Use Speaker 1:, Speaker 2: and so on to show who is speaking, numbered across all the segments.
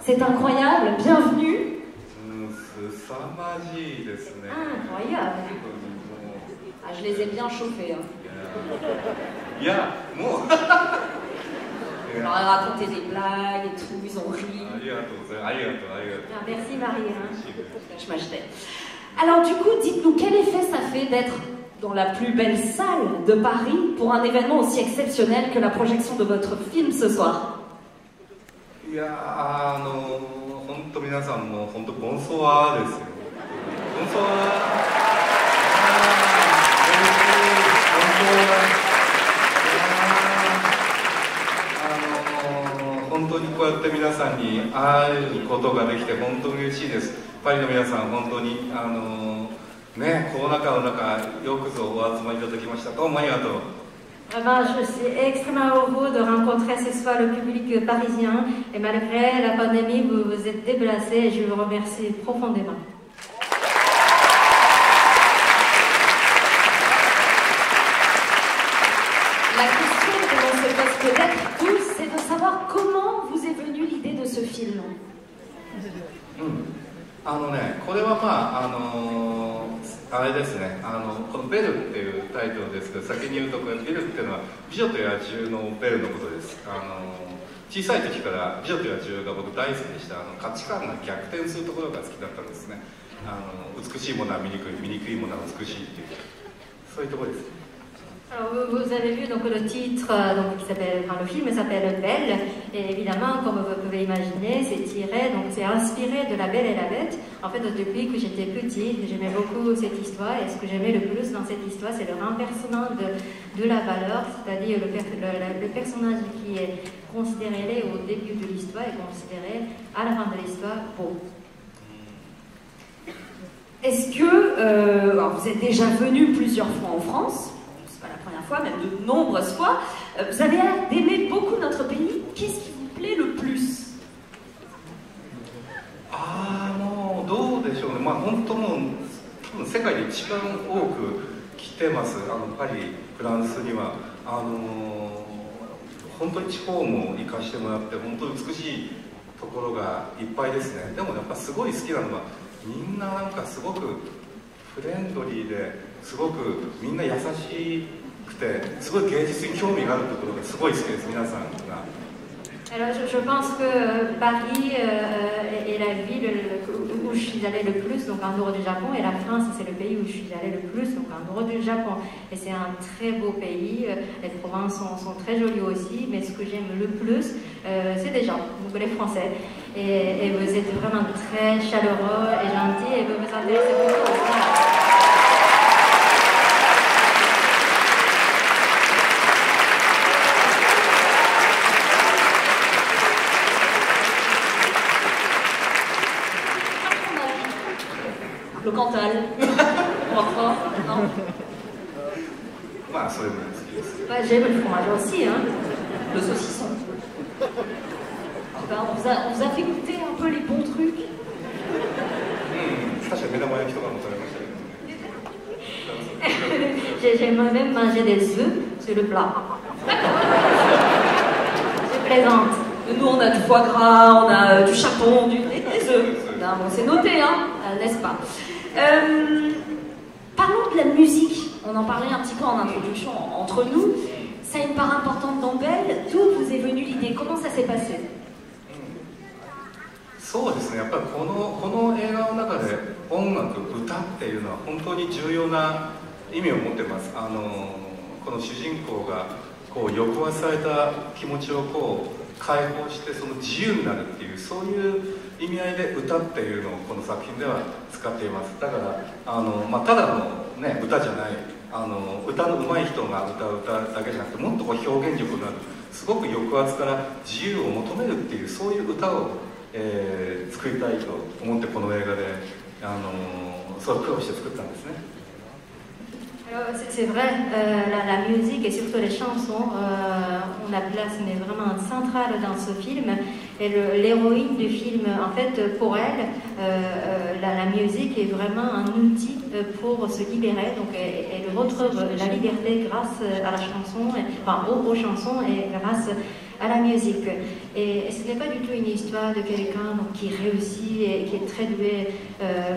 Speaker 1: C'est incroyable, bienvenue. Incroyable. Ah, je les ai bien chauffés. Hein. Je leur ai raconté des blagues et tout, ils ont ri. Ah, merci Marie, hein. Je m'achetais. Alors du coup, dites-nous, quel effet ça fait d'être dans la plus belle salle de Paris pour un événement aussi exceptionnel que la projection de votre film ce soir? Je suis extrêmement heureux de rencontrer ce soir le public parisien et malgré la pandémie, vous vous êtes déplacés et je vous remercie profondément. La question que l'on se pose peut-être tous, c'est de savoir comment vous est venue l'idée de ce film.
Speaker 2: これはあれですね、このベルっていうタイトルですけど、先に言うとこれベルっていうのは美女と野獣のベルのことです。小さい時から美女と野獣が僕大好きでした。価値観が逆転するところが好きだったんですね。美しいものは醜い、醜いものは美しいっていう、そういうところです。
Speaker 1: Alors, vous avez vu donc le titre, donc, qui s'appelle, enfin, le film s'appelle Belle, et évidemment, comme vous pouvez imaginer, c'est tiré, donc c'est inspiré de La Belle et la Bête. En fait, depuis que j'étais petite, j'aimais beaucoup cette histoire, et ce que j'aimais le plus dans cette histoire, c'est le renversement de la valeur, c'est-à-dire le personnage qui est considéré au début de l'histoire est considéré à la fin de l'histoire beau. Est-ce que vous êtes déjà venu plusieurs fois en France? La première fois, même de nombreuses fois. Vous avez l'air d'aimer beaucoup notre pays. Qu'est-ce qui vous plaît le plus?
Speaker 2: もうどうでしょうね。本当もう多分世界で一番多く来てます。パリ、フランスには本当に地方も行かしてもらって本当に美しいところがいっぱいですね。でもやっぱすごい好きなのはみんななんかすごくフレンドリーですごくみんな優しくてすごい芸術に興味があるところがすごい好きです皆さんが。
Speaker 1: Alors je pense que Paris est la ville où je suis allée le plus, donc en dehors du Japon, et la France c'est le pays où je suis allée le plus, donc en dehors du Japon. Et c'est un très beau pays, les provinces sont très jolies aussi, mais ce que j'aime le plus, c'est des gens, donc les Français. Et vous êtes vraiment très chaleureux et gentils, et vous vous intéressez beaucoup aussi. Le Cantal. Enfin, non. J'aime le fromage aussi, hein. Le saucisson. On vous a fait goûter un peu les bons trucs. J'aime même manger des œufs sur le plat. Je plaisante. Nous, on a du foie gras, on a du chapon, des œufs. Bon, c'est noté, hein, n'est-ce pas? Parlons de la musique. On en parlait un petit peu en introduction entre nous. Ça a une part importante dans Belle. D'où vous est venue l'idée? Comment ça s'est passé?
Speaker 2: そうですね、やっぱりこの映画の中で音楽、歌っていうのは本当に重要な意味を持ってます。この主人公がこう抑圧された気持ちをこう解放してその自由になるっていうそういう意味合いで歌っていうのをこの作品では使っています。だからただの、ね、歌じゃない歌の上手い人が歌う歌だけじゃなくてもっとこう表現力のあるすごく抑圧から自由を求めるっていうそういう歌を、作りたいと思ってこの映画でそう苦労して作ったんですね。
Speaker 1: C'est vrai, la musique et surtout les chansons ont la place mais vraiment centrale dans ce film. Et l'héroïne du film, en fait, pour elle, la musique est vraiment un outil pour se libérer. Donc elle retrouve la liberté grâce à la chanson, enfin aux chansons et grâce à la musique. Et ce n'est pas du tout une histoire de quelqu'un qui réussit et qui est très doué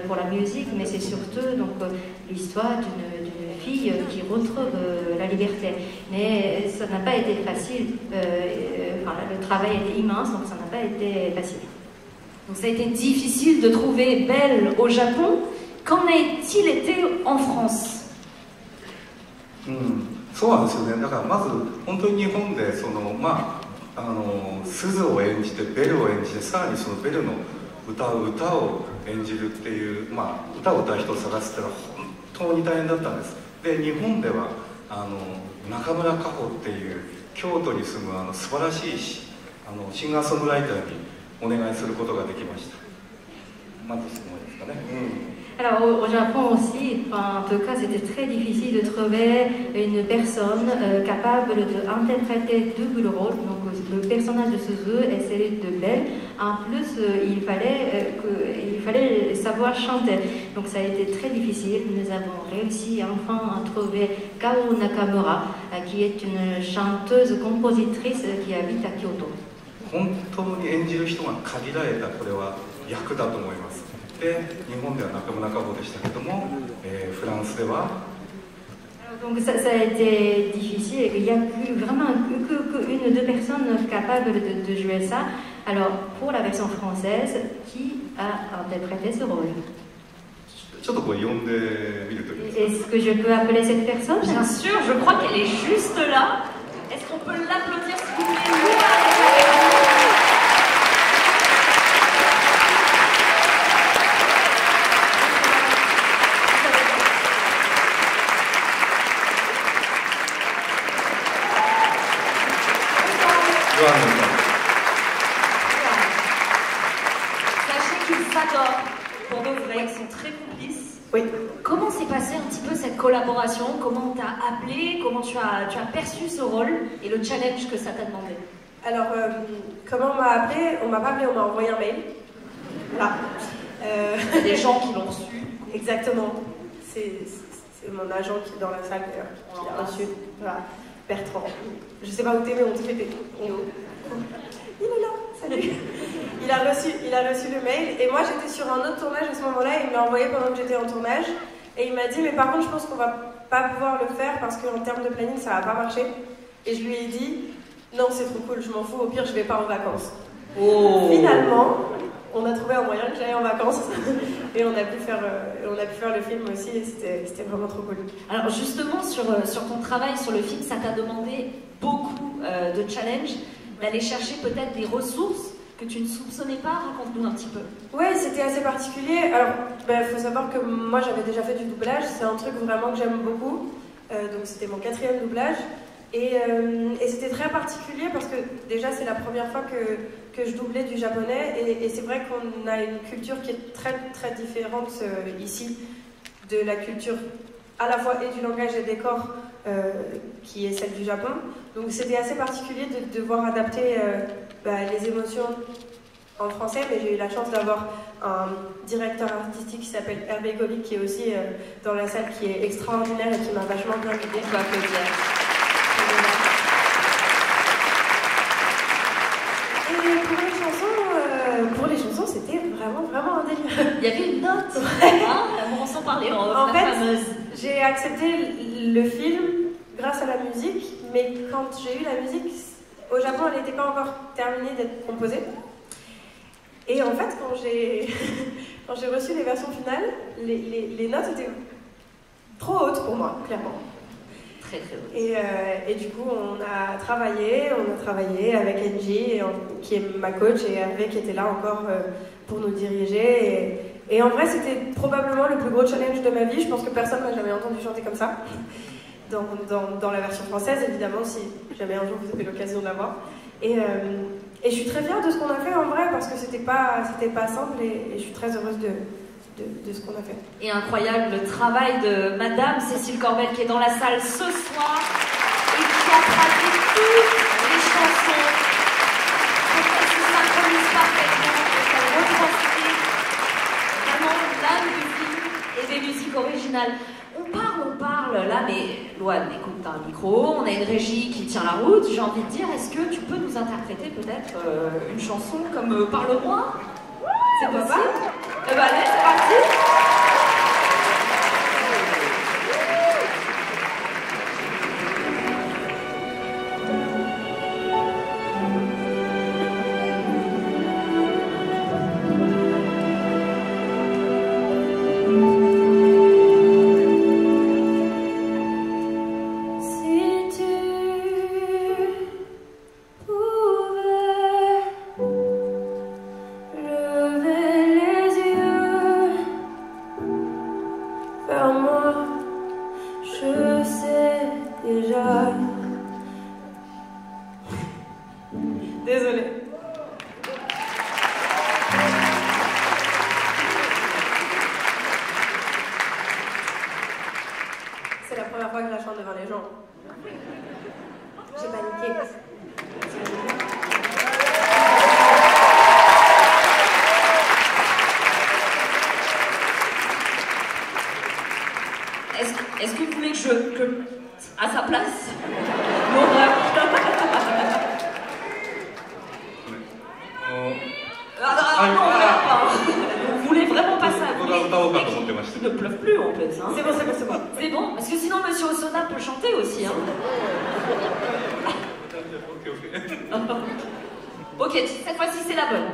Speaker 1: pour la musique, mais c'est surtout l'histoire d'une fille qui retrouve la liberté. Mais ça n'a pas été facile. Le travail était immense, donc ça n'a pas été facile.
Speaker 3: Donc ça a été difficile de trouver Belle au Japon. Qu'en a-t-il été en France?
Speaker 2: そうなんですよね。だからまず本当に日本で鈴を演じてベルを演じて、さらにそのベルの歌う歌を演じるっていう、歌を歌う人を探すっていうのは本当に大変だったんです。で日本では中村佳穂っていう京都に住む素晴らしいシンガーソングライターにお願いすることができました。まずそのですかね。
Speaker 1: Alors au Japon aussi, en tout cas, c'était très difficile de trouver une personne capable d'interpréter double rôle. Donc le personnage de Suzu et celui de Belle. En plus, il fallait savoir chanter. Donc ça a été très difficile. Nous avons réussi enfin à trouver Kao Nakamura, qui est une chanteuse compositrice qui habite à Kyoto.
Speaker 2: 本当に演じる人が限られたこれは役だと思います。で日本では中村佳穂でしたけども、フランスでは
Speaker 1: Donc ça a été difficile et qu'il n'y a vraiment qu'une ou deux personnes capables de jouer ça. Alors pour la version française, qui a interprété ce rôle?
Speaker 2: ちょっとこれ呼んでみるといいですか?
Speaker 1: Est-ce que je peux appeler cette personne?
Speaker 3: Bien sûr, je crois qu'elle est juste là. Est-ce qu'on peut l'applaudir s'il vous plaît? Sachez qu'ils s'adorent pour de vrai, ils sont très complices.
Speaker 4: Oui.
Speaker 3: Comment s'est passée un petit peu cette collaboration? Comment t'as appelé? Comment tu as perçu ce rôle et le challenge que ça t'a demandé?
Speaker 4: Alors, comment on m'a appelé? On m'a pas appelé, on m'a envoyé un mail. Voilà.
Speaker 3: Il y a des gens qui l'ont reçu.
Speaker 4: Exactement. C'est mon agent qui est dans la salle d'ailleurs, qui l'a reçu. Voilà. Bertrand. Je sais pas où t'es, mais on te fait des... Il est là, salut. Il a reçu le mail et moi j'étais sur un autre tournage à ce moment-là et il m'a envoyé pendant que j'étais en tournage et il m'a dit mais par contre je pense qu'on va pas pouvoir le faire parce qu'en termes de planning ça va pas marcher et je lui ai dit non c'est trop cool, je m'en fous, au pire je vais pas en vacances.
Speaker 3: Oh.
Speaker 4: Finalement on a trouvé un moyen que j'aille en vacances et on a pu faire le film aussi et c'était vraiment trop cool.
Speaker 3: Alors justement sur ton travail sur le film, ça t'a demandé beaucoup de challenges, d'aller chercher peut-être des ressources que tu ne soupçonnais pas. Raconte-nous un petit peu.
Speaker 4: Ouais, c'était assez particulier. Alors, faut savoir que moi j'avais déjà fait du doublage, c'est un truc vraiment que j'aime beaucoup. Donc c'était mon 4e doublage. Et c'était très particulier parce que déjà c'est la première fois que je doublais du japonais et c'est vrai qu'on a une culture qui est très très différente ici de la culture à la fois et du langage et des corps qui est celle du Japon. Donc c'était assez particulier de devoir adapter les émotions en français, mais j'ai eu la chance d'avoir un directeur artistique qui s'appelle Hervé Govic qui est aussi dans la salle, qui est extraordinaire et qui m'a vachement bien guidée.
Speaker 3: On va applaudir.
Speaker 4: Et pour les chansons, c'était vraiment un délire.
Speaker 3: Il y avait une note. On s'en parlait
Speaker 4: en fait, j'ai accepté le film grâce à la musique, mais quand j'ai eu la musique, au Japon, elle n'était pas encore terminée d'être composée. Et en fait, quand j'ai reçu les versions finales, les notes étaient trop hautes pour moi, clairement.
Speaker 3: Très très hautes.
Speaker 4: Et du coup, on a travaillé avec Enji, qui est ma coach, et Hervé qui était là encore pour nous diriger. Et en vrai, c'était probablement le plus gros challenge de ma vie. Je pense que personne m'a jamais entendu chanter comme ça. Dans la version française, évidemment, si jamais un jour vous avez l'occasion de la voir. Et je suis très fière de ce qu'on a fait en vrai, parce que c'était pas simple, et je suis très heureuse de ce qu'on a fait.
Speaker 3: Et incroyable le travail de Madame Cécile Corbel qui est dans la salle ce soir et qui a traduit toutes les chansons pour qu'elles se synchronisent parfaitement et qu'elles retranscrivent vraiment l'âme du film et des musiques originales. On parle parle là, mais Loane, écoute, t'as un micro, on a une régie qui tient la route. J'ai envie de dire, est-ce que tu peux nous interpréter peut-être une chanson comme Parle-moi? C'est possible? Eh ben allez, c'est parti!
Speaker 4: Désolée. C'est la première fois que je la chante devant les gens. J'ai paniqué.
Speaker 3: Est-ce que vous voulez que à sa place? L'horreur. Vous voulez vraiment pas ça? Il ne pleuve plus en plus. Hein.
Speaker 4: C'est bon, c'est bon, c'est bon.
Speaker 3: C'est bon, parce que sinon Monsieur Osona peut chanter aussi. Hein. Ok, cette fois-ci c'est la bonne.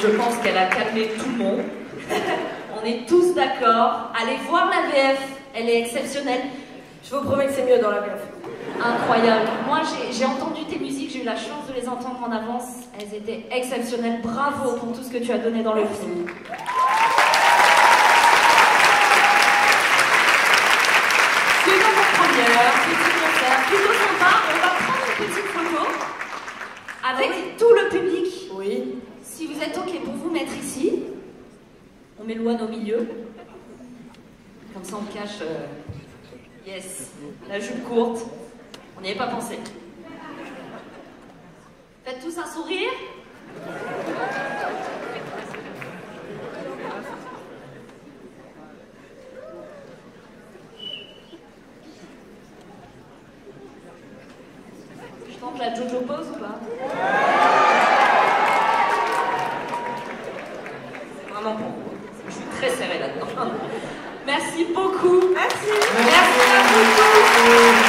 Speaker 3: je pense qu'elle a calmé tout le monde. On est tous d'accord. Allez voir la VF, elle est exceptionnelle.
Speaker 4: Je vous promets que c'est mieux dans la VF.
Speaker 3: Incroyable. Moi, j'ai entendu tes musiques, j'ai eu la chance de les entendre en avance. Elles étaient exceptionnelles. Bravo pour tout ce que tu as donné dans le film. C'est notre première, petit concert, plutôt sympa. On va prendre une petite photo avec tout le public.
Speaker 4: Oui.
Speaker 3: Si vous êtes OK pour vous mettre ici, on met Louane au milieu. Comme ça, on cache... Yes, la jupe courte. On n'y avait pas pensé. Faites tous un sourire. Je tente la Jojo pose ou pas? C'est vraiment pour vous. Je suis très serrée là-dedans. Merci beaucoup.
Speaker 4: Merci.
Speaker 3: Merci à vous tous.